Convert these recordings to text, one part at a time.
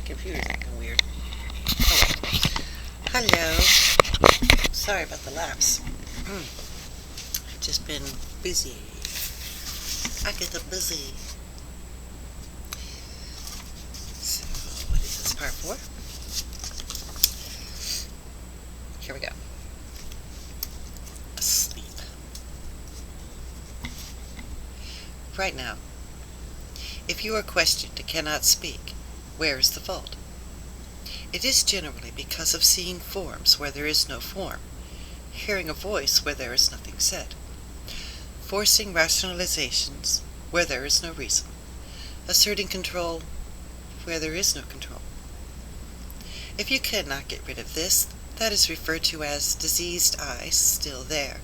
computer's acting weird. Oh well. Hello. Sorry about the lapse. I've just been busy. I get busy. So, what is this part for? Here we go. Asleep. Right now, if you are questioned and cannot speak, where is the fault? It is generally because of seeing forms where there is no form, hearing a voice where there is nothing said, forcing rationalizations where there is no reason, asserting control where there is no control. If you cannot get rid of this, that is referred to as diseased eyes still there.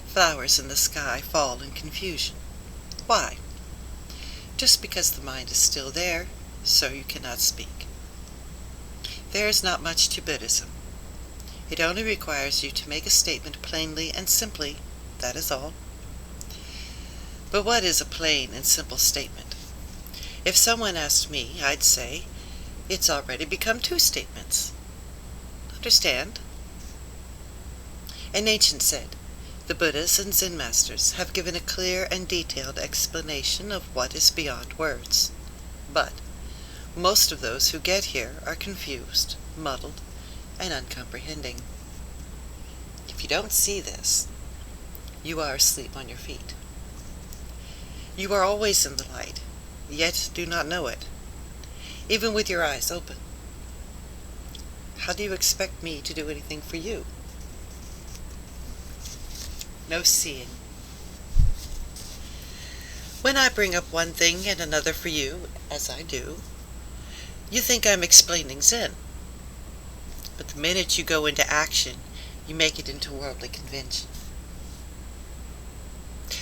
Flowers in the sky fall in confusion. Why? Just because the mind is still there, so you cannot speak. There is not much to Buddhism. It only requires you to make a statement plainly and simply, that is all. But what is a plain and simple statement? If someone asked me, I'd say, it's already become two statements. Understand? An ancient said, the Buddhas and Zen masters have given a clear and detailed explanation of what is beyond words. But most of those who get here are confused, muddled, and uncomprehending. If you don't see this, you are asleep on your feet. You are always in the light, yet do not know it, even with your eyes open. How do you expect me to do anything for you? No seeing. When I bring up one thing and another for you, as I do, you think I'm explaining Zen. But the minute you go into action, you make it into worldly convention.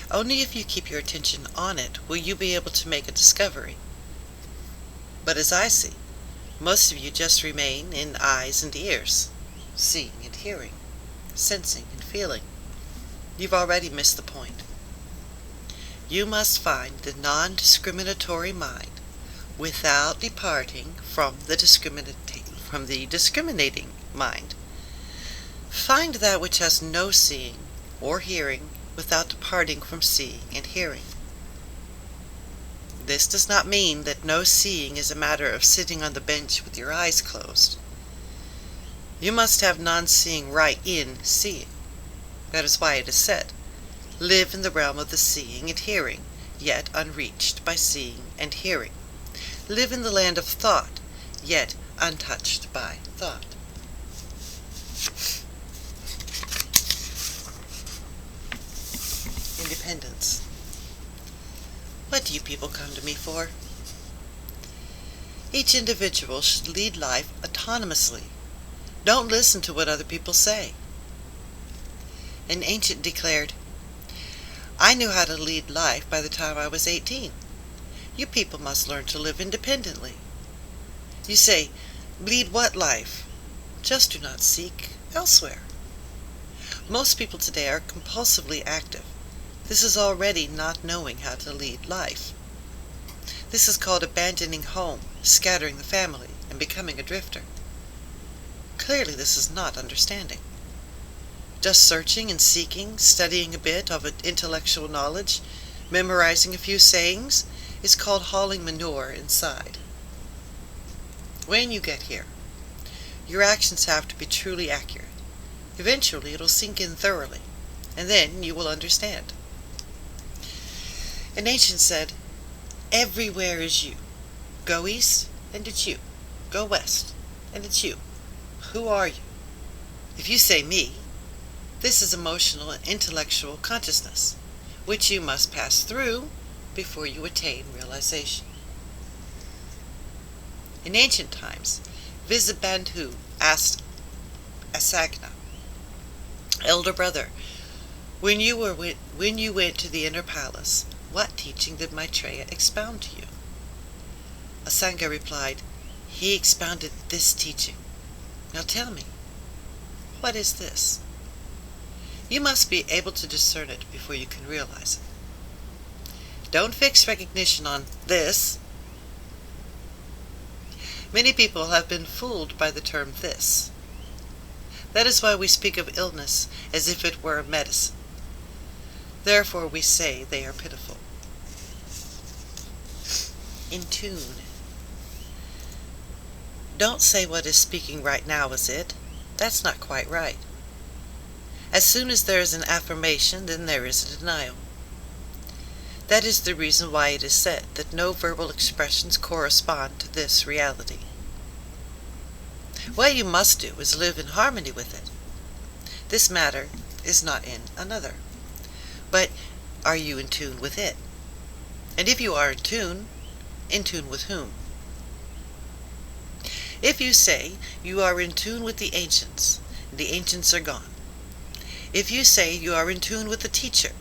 Only if you keep your attention on it will you be able to make a discovery. But as I see, most of you just remain in eyes and ears, seeing and hearing, sensing and feeling. You've already missed the point. You must find the non-discriminatory mind without departing from the discriminating mind. Find that which has no seeing or hearing without departing from seeing and hearing. This does not mean that no seeing is a matter of sitting on the bench with your eyes closed. You must have non-seeing right in seeing. That is why it is said, live in the realm of the seeing and hearing, yet unreached by seeing and hearing. Live in the land of thought, yet untouched by thought. Independence. What do you people come to me for? Each individual should lead life autonomously. Don't listen to what other people say. An ancient declared, I knew how to lead life by the time I was 18. You people must learn to live independently. You say, lead what life? Just do not seek elsewhere. Most people today are compulsively active. This is already not knowing how to lead life. This is called abandoning home, scattering the family, and becoming a drifter. Clearly this is not understanding. Just searching and seeking, studying a bit of intellectual knowledge, memorizing a few sayings, is called hauling manure inside. When you get here, your actions have to be truly accurate. Eventually it'll sink in thoroughly, and then you will understand. An ancient said, everywhere is you. Go east, and it's you. Go west, and it's you. Who are you? If you say me, this is emotional and intellectual consciousness, which you must pass through before you attain realization. In ancient times, Visibandhu asked Asagna, elder brother, when you went to the inner palace, what teaching did Maitreya expound to you? Asanga replied, he expounded this teaching. Now tell me, what is this? You must be able to discern it before you can realize it. Don't fix recognition on this. Many people have been fooled by the term "this." That is why we speak of illness as if it were a medicine. Therefore we say they are pitiful. In tune. Don't say what is speaking right now is it. That's not quite right. As soon as there is an affirmation, then there is a denial. That is the reason why it is said that no verbal expressions correspond to this reality. What you must do is live in harmony with it. This matter is not in another. But are you in tune with it? And if you are in tune with whom? If you say you are in tune with the ancients are gone. If you say you are in tune with the teacher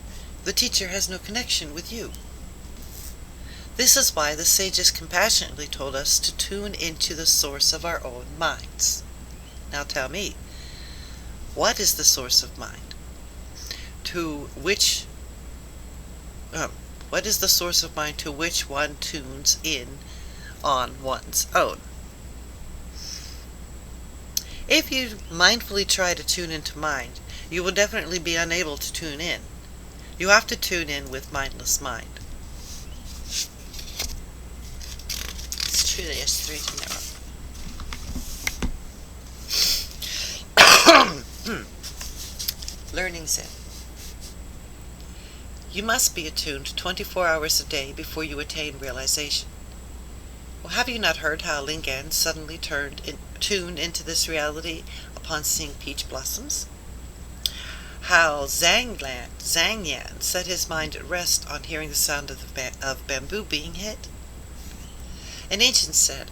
has no connection with you. This is why the sages compassionately told us to tune into the source of our own minds. Now tell me, what is the source of mind? What is the source of mind to which one tunes in on one's own? If you mindfully try to tune into mind, you will definitely be unable to tune in. You have to tune in with mindless mind. It's true that yes, 3 to narrow. Learning Zen. You must be attuned 24 hours a day before you attain realization. Well, have you not heard how Lingan suddenly tuned into this reality upon seeing peach blossoms? How Zhang Yan set his mind at rest on hearing the sound of bamboo being hit? An ancient said,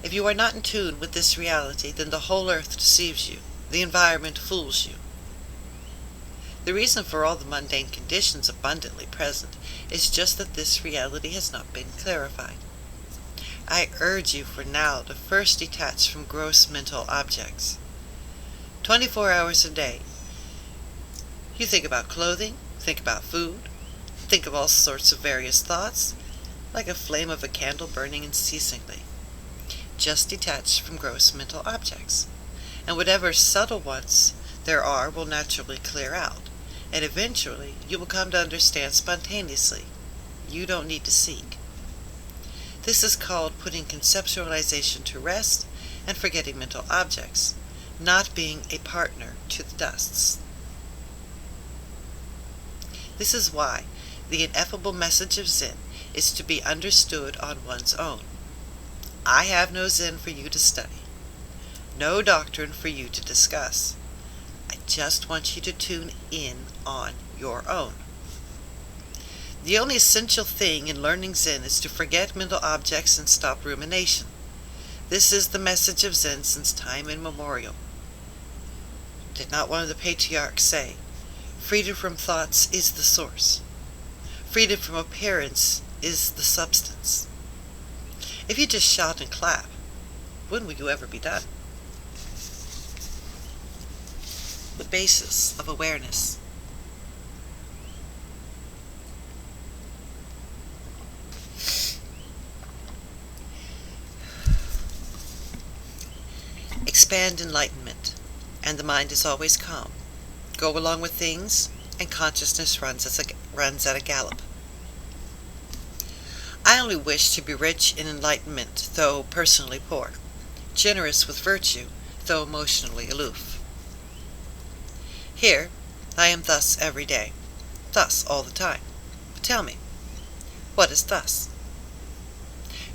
if you are not in tune with this reality, then the whole earth deceives you, the environment fools you. The reason for all the mundane conditions abundantly present is just that this reality has not been clarified. I urge you for now to first detach from gross mental objects. 24 hours a day. You think about clothing, think about food, think of all sorts of various thoughts, like a flame of a candle burning unceasingly. Just detach from gross mental objects, and whatever subtle ones there are will naturally clear out, and eventually you will come to understand spontaneously. You don't need to seek. This is called putting conceptualization to rest and forgetting mental objects, not being a partner to the dusts. This is why the ineffable message of Zen is to be understood on one's own. I have no Zen for you to study, no doctrine for you to discuss. I just want you to tune in on your own. The only essential thing in learning Zen is to forget mental objects and stop rumination. This is the message of Zen since time immemorial. Did not one of the patriarchs say, freedom from thoughts is the source. Freedom from appearance is the substance. If you just shout and clap, when will you ever be done? The basis of awareness. Expand enlightenment, and the mind is always calm. Go along with things, and consciousness runs at a gallop. I only wish to be rich in enlightenment, though personally poor, generous with virtue, though emotionally aloof. Here, I am thus every day, thus all the time. Tell me, what is thus?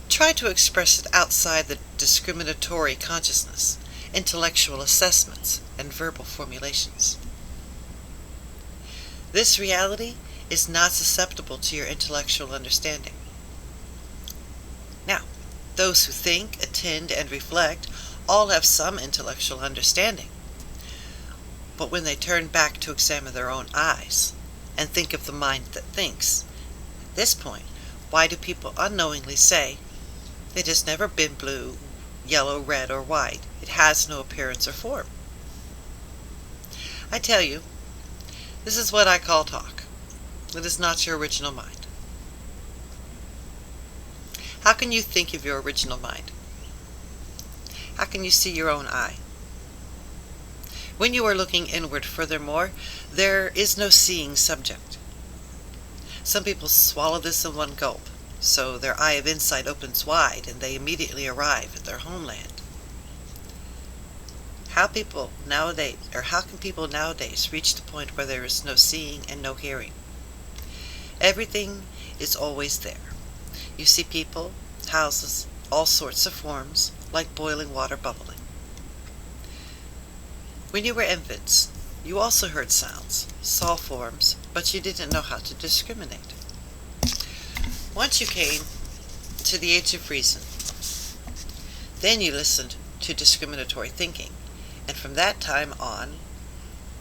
Try to express it outside the discriminatory consciousness, intellectual assessments, and verbal formulations. This reality is not susceptible to your intellectual understanding. Now, those who think, attend, and reflect all have some intellectual understanding. But when they turn back to examine their own eyes and think of the mind that thinks, at this point, why do people unknowingly say, it has never been blue, yellow, red, or white. It has no appearance or form? I tell you, this is what I call talk. It is not your original mind. How can you think of your original mind? How can you see your own eye? When you are looking inward, furthermore, there is no seeing subject. Some people swallow this in one gulp, so their eye of insight opens wide and they immediately arrive at their homeland. How can people nowadays reach the point where there is no seeing and no hearing? Everything is always there. You see people, houses, all sorts of forms, like boiling water bubbling. When you were infants, you also heard sounds, saw forms, but you didn't know how to discriminate. Once you came to the age of reason, then you listened to discriminatory thinking, and from that time on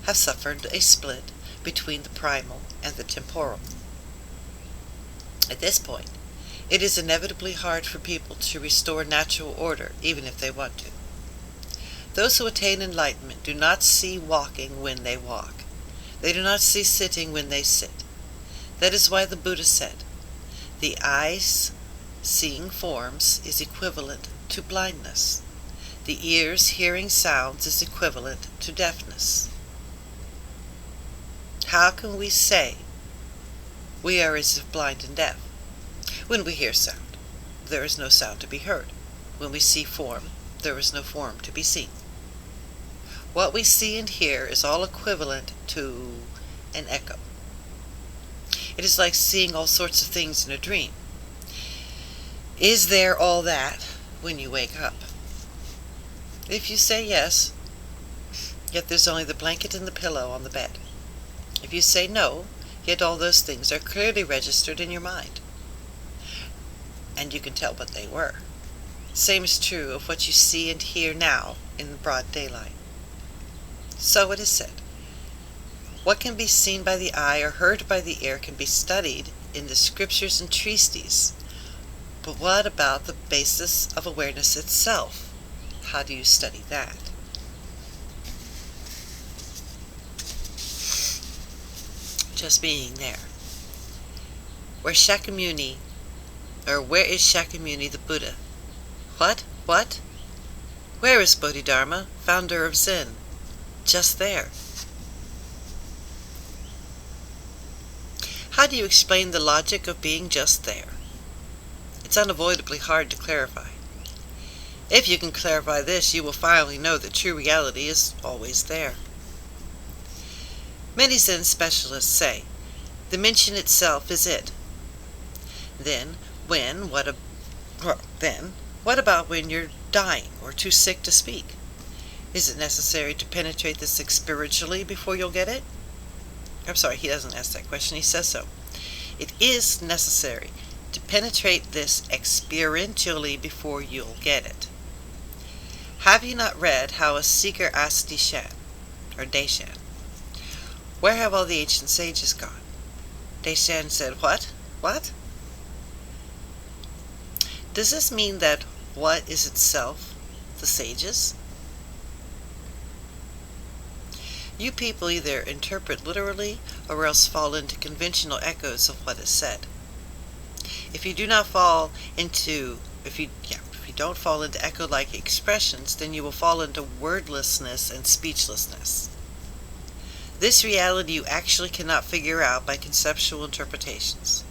have suffered a split between the primal and the temporal. At this point, it is inevitably hard for people to restore natural order, even if they want to. Those who attain enlightenment do not see walking when they walk. They do not see sitting when they sit. That is why the Buddha said, the eyes seeing forms is equivalent to blindness. The ears hearing sounds is equivalent to deafness. How can we say we are as if blind and deaf? When we hear sound, there is no sound to be heard. When we see form, there is no form to be seen. What we see and hear is all equivalent to an echo. It is like seeing all sorts of things in a dream. Is there all that when you wake up? If you say yes, yet there's only the blanket and the pillow on the bed. If you say no, yet all those things are clearly registered in your mind, and you can tell what they were. Same is true of what you see and hear now in the broad daylight. So it is said, what can be seen by the eye or heard by the ear can be studied in the scriptures and treatises. But what about the basis of awareness itself? How do you study that? Just being there. Where is Shakyamuni the Buddha? What? What? Where is Bodhidharma, founder of Zen? Just there. How do you explain the logic of being just there? It's unavoidably hard to clarify. If you can clarify this, you will finally know that true reality is always there. Many Zen specialists say, the dimension itself is it. Then, what about when you're dying or too sick to speak? Is it necessary to penetrate this spiritually before you'll get it? I'm sorry, he doesn't ask that question, he says so. It is necessary to penetrate this experientially before you'll get it. Have you not read how a seeker asked Deshan, where have all the ancient sages gone? Deshan said, what? What? Does this mean that what is itself the sages? You people either interpret literally or else fall into conventional echoes of what is said. If you don't fall into echo-like expressions, then you will fall into wordlessness and speechlessness. This reality you actually cannot figure out by conceptual interpretations.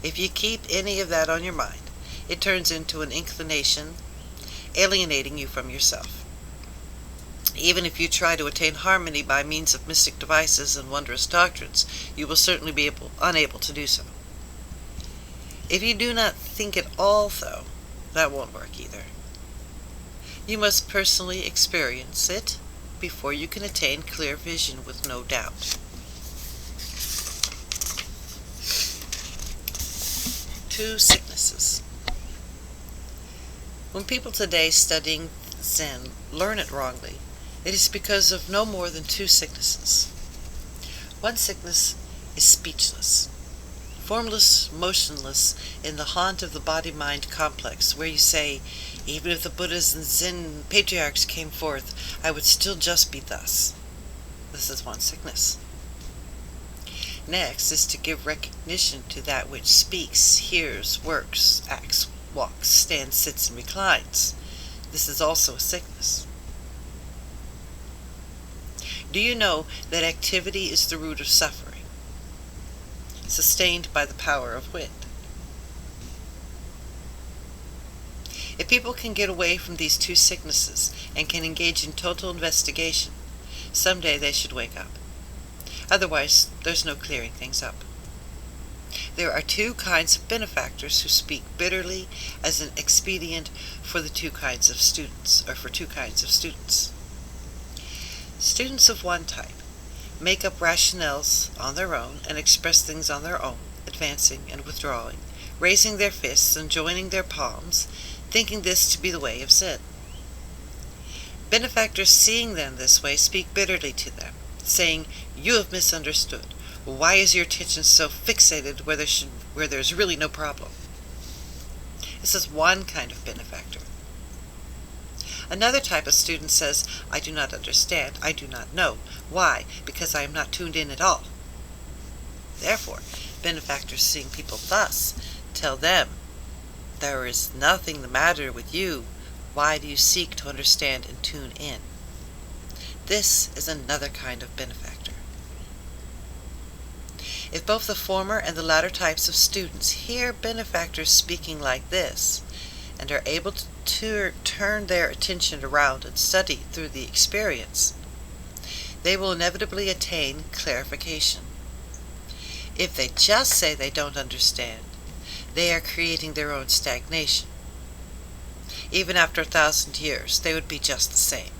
If you keep any of that on your mind, it turns into an inclination, alienating you from yourself. Even if you try to attain harmony by means of mystic devices and wondrous doctrines, you will certainly be unable to do so. If you do not think at all, though, that won't work either. You must personally experience it before you can attain clear vision with no doubt. Two sicknesses. When people today studying Zen learn it wrongly, it is because of no more than two sicknesses. One sickness is speechless, formless, motionless, in the haunt of the body-mind complex, where you say, even if the Buddhas and Zen patriarchs came forth, I would still just be thus. This is one sickness. Next is to give recognition to that which speaks, hears, works, acts, walks, stands, sits, and reclines. This is also a sickness. Do you know that activity is the root of suffering, sustained by the power of wind? If people can get away from these two sicknesses and can engage in total investigation, someday they should wake up. Otherwise, there's no clearing things up. There are two kinds of benefactors who speak bitterly as an expedient for two kinds of students. Students of one type make up rationales on their own and express things on their own, advancing and withdrawing, raising their fists and joining their palms, thinking this to be the way of Zen. Benefactors, seeing them this way, speak bitterly to them, saying, "You have misunderstood. Why is your attention so fixated where there's really no problem?" This is one kind of benefactor. Another type of student says, "I do not understand. I do not know. Why? Because I am not tuned in at all." Therefore, benefactors, seeing people thus, tell them, "There is nothing the matter with you. Why do you seek to understand and tune in?" This is another kind of benefactor. If both the former and the latter types of students hear benefactors speaking like this, and are able to turn their attention around and study through the experience, they will inevitably attain clarification. If they just say they don't understand, they are creating their own stagnation. Even after 1,000 years, they would be just the same.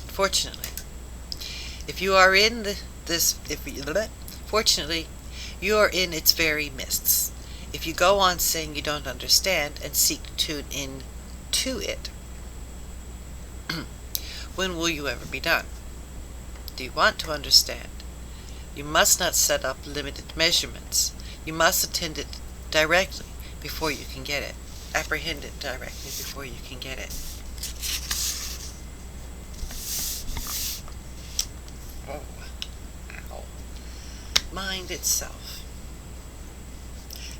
Fortunately, you are in its very mists. If you go on saying you don't understand and seek to tune in to it, when will you ever be done? Do you want to understand? You must not set up limited measurements. You must attend it directly before you can get it. Apprehend it directly before you can get it. Oh, ow. Mind itself.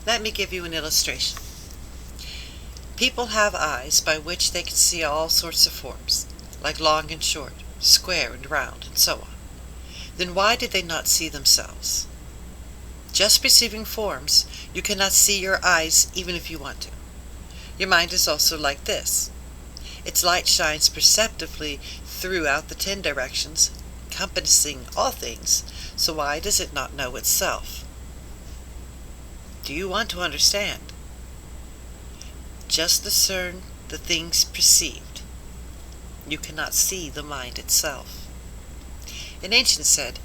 Let me give you an illustration. People have eyes by which they can see all sorts of forms, like long and short, square and round, and so on. Then why did they not see themselves? Just perceiving forms, you cannot see your eyes even if you want to. Your mind is also like this. Its light shines perceptively throughout the 10 directions, encompassing all things, so why does it not know itself? Do you want to understand? Just discern the things perceived. You cannot see the mind itself. An ancient said,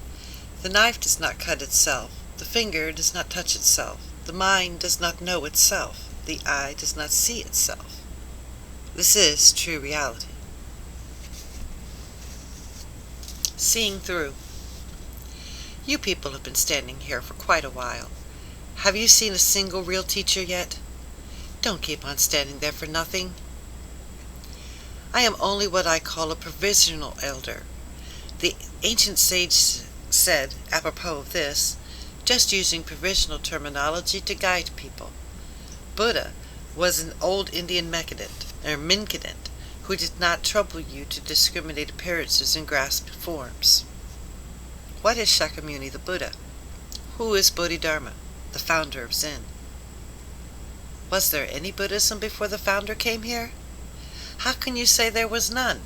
"The knife does not cut itself, the finger does not touch itself, the mind does not know itself, the eye does not see itself." This is true reality. Seeing through. You people have been standing here for quite a while. Have you seen a single real teacher yet? Don't keep on standing there for nothing. I am only what I call a provisional elder. The ancient sage said, apropos of this, just using provisional terminology to guide people. Buddha was an old Indian Minkadent, who did not trouble you to discriminate appearances and grasp forms. What is Shakyamuni the Buddha? Who is Bodhidharma, the founder of Zen? Was there any Buddhism before the founder came here? How can you say there was none?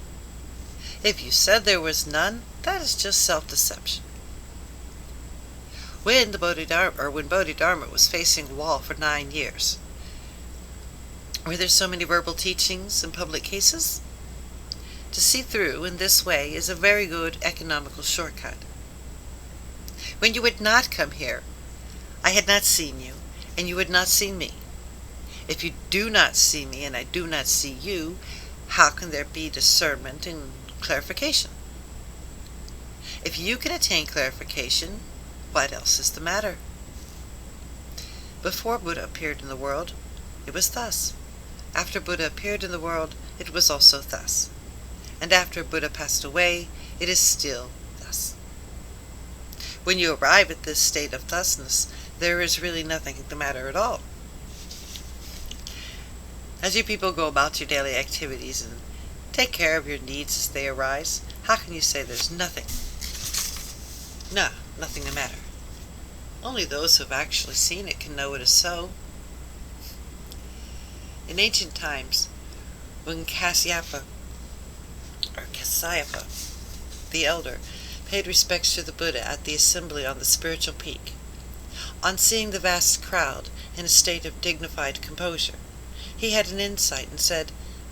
If you said there was none, that is just self-deception. When Bodhidharma was facing a wall for 9 years, were there so many verbal teachings and public cases? To see through in this way is a very good economical shortcut. When you would not come here, I had not seen you, and you had not seen me. If you do not see me and I do not see you, how can there be discernment and clarification? If you can attain clarification, what else is the matter? Before Buddha appeared in the world, it was thus. After Buddha appeared in the world, it was also thus. And after Buddha passed away, it is still thus. When you arrive at this state of thusness, there is really nothing the matter at all. As you people go about your daily activities and take care of your needs as they arise, how can you say there's nothing? No, nothing the matter. Only those who have actually seen it can know it is so. In ancient times, when Kasyapa, the elder, paid respects to the Buddha at the assembly on the spiritual peak, on seeing the vast crowd in a state of dignified composure, he had an insight and said,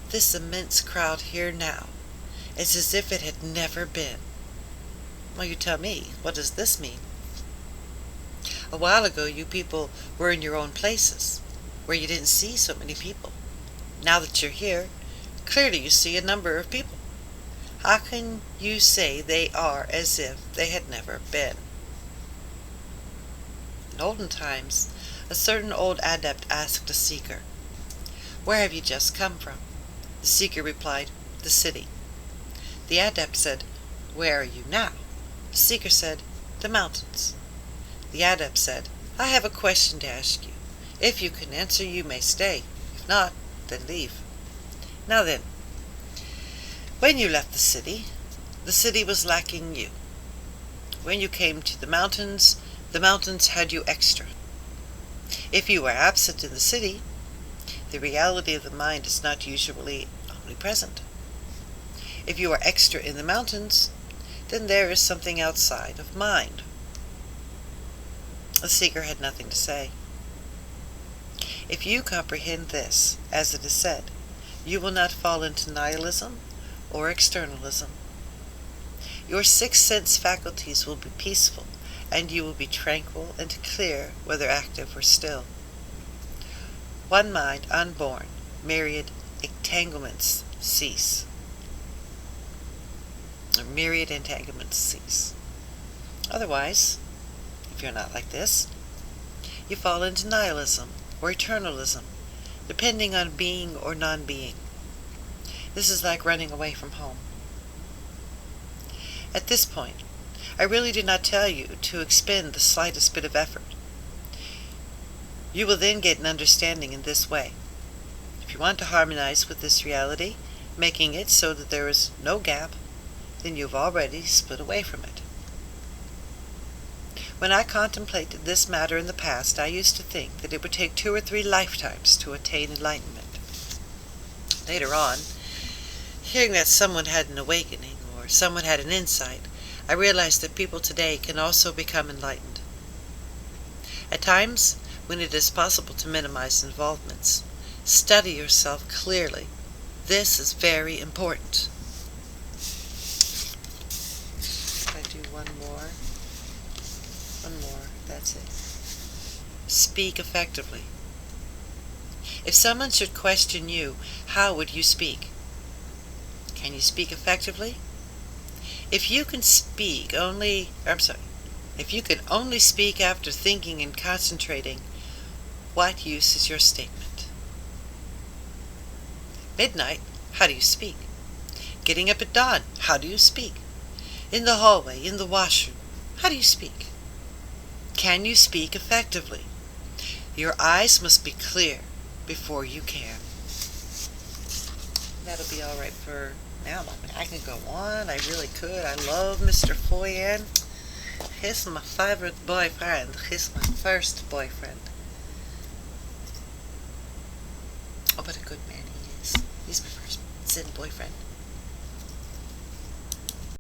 "This immense crowd here now is as if it had never been." Well, you tell me, what does this mean? A while ago you people were in your own places, where you didn't see so many people. Now that you're here, clearly you see a number of people. How can you say they are as if they had never been? In olden times, a certain old adept asked a seeker, "Where have you just come from?" The seeker replied, "The city." The adept said, "Where are you now?" The seeker said, "The mountains." The adept said, "I have a question to ask you. If you can answer, you may stay. If not, then leave. Now then, when you left the city was lacking you. When you came to the mountains had you extra. If you were absent in the city, the reality of the mind is not usually omnipresent. If you are extra in the mountains, then there is something outside of mind." The seeker had nothing to say. If you comprehend this, as it is said, you will not fall into nihilism or externalism. Your sixth sense faculties will be peaceful, and you will be tranquil and clear, whether active or still. One mind unborn, myriad entanglements cease. Otherwise, if you're not like this, you fall into nihilism or eternalism, depending on being or non-being. This is like running away from home. At this point, I really do not tell you to expend the slightest bit of effort. You will then get an understanding in this way. If you want to harmonize with this reality, making it so that there is no gap, then you have already split away from it. When I contemplated this matter in the past, I used to think that it would take 2 or 3 lifetimes to attain enlightenment. Later on, hearing that someone had an awakening or someone had an insight, I realized that people today can also become enlightened. At times, when it is possible to minimize involvements, study yourself clearly. This is very important. I do one more, that's it. Speak effectively. If someone should question you, how would you speak? Can you speak effectively? If you can only speak after thinking and concentrating, what use is your statement? Midnight, how do you speak? Getting up at dawn, how do you speak? In the hallway, in the washroom, how do you speak? Can you speak effectively? Your eyes must be clear before you can. That'll be all right for now. I can go on. I really could. I love Mr. Foyan. He's my favorite boyfriend. He's my first boyfriend. Oh, but a good man he is. He's my first Zen boyfriend.